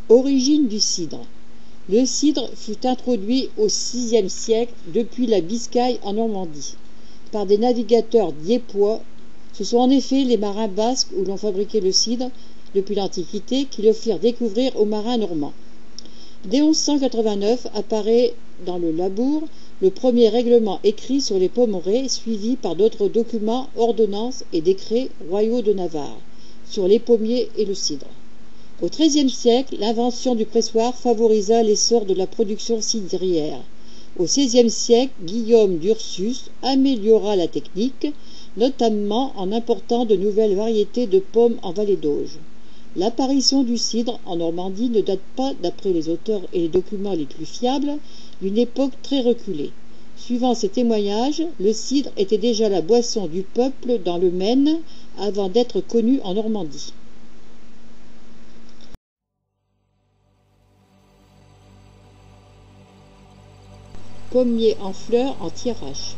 Origine du cidre. Le cidre fut introduit au VIe siècle depuis la Biscaye en Normandie par des navigateurs diepois. Ce sont en effet les marins basques où l'on fabriquait le cidre depuis l'Antiquité qui le firent découvrir aux marins normands. Dès 1189 apparaît dans le Labour le premier règlement écrit sur les pommerets, suivi par d'autres documents, ordonnances et décrets royaux de Navarre sur les pommiers et le cidre. Au XIIIe siècle, l'invention du pressoir favorisa l'essor de la production cidrière. Au XVIe siècle, Guillaume d'Ursus améliora la technique, notamment en important de nouvelles variétés de pommes en vallée d'Auge. L'apparition du cidre en Normandie ne date pas, d'après les auteurs et les documents les plus fiables, d'une époque très reculée. Suivant ces témoignages, le cidre était déjà la boisson du peuple dans le Maine avant d'être connu en Normandie. Pommier en fleurs en Thiérache.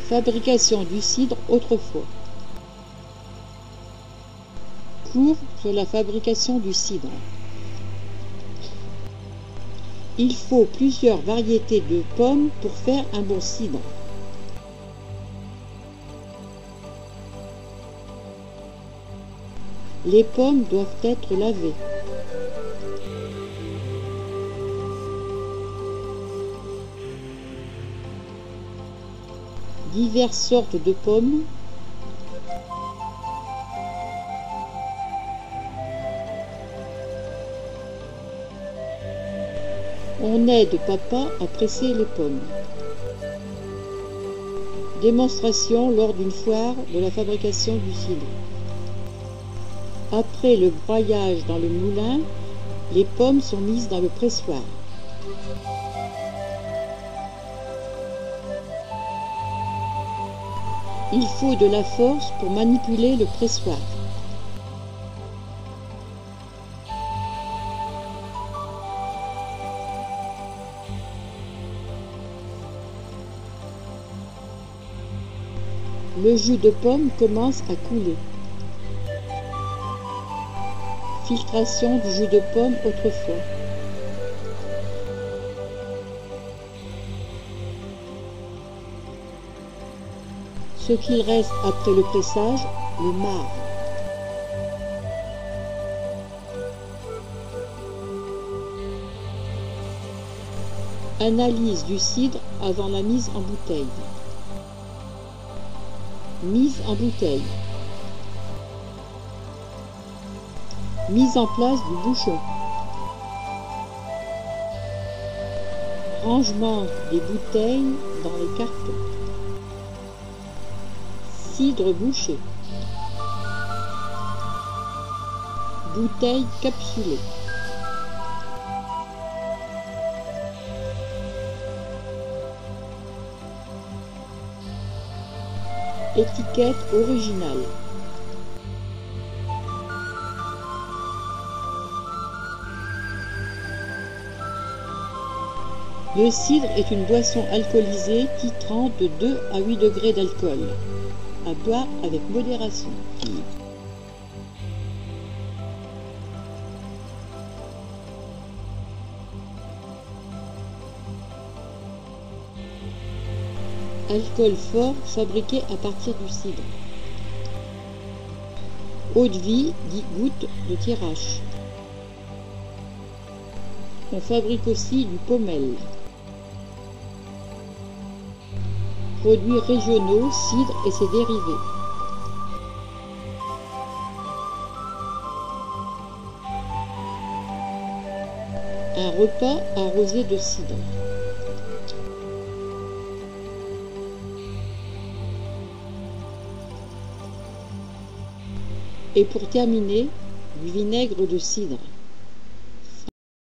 Fabrication du cidre autrefois. Cours sur la fabrication du cidre. Il faut plusieurs variétés de pommes pour faire un bon cidre. Les pommes doivent être lavées. Diverses sortes de pommes. On aide papa à presser les pommes. Démonstration lors d'une foire de la fabrication du cidre. Après le broyage dans le moulin, les pommes sont mises dans le pressoir. Il faut de la force pour manipuler le pressoir. Le jus de pomme commence à couler. Filtration du jus de pomme autrefois. Ce qu'il reste après le pressage, le marc. Analyse du cidre avant la mise en bouteille. Mise en bouteille. Mise en place du bouchon. Rangement des bouteilles dans les cartons. Cidre bouché. Bouteille capsulée. Étiquette originale. Le cidre est une boisson alcoolisée titrant de 2 à 8 degrés d'alcool, à boire avec modération. Alcool fort fabriqué à partir du cidre. Eau de vie dit goutte de Thiérache. On fabrique aussi du pommel. Produits régionaux, cidre et ses dérivés. Un repas arrosé de cidre. Et pour terminer, du vinaigre de cidre.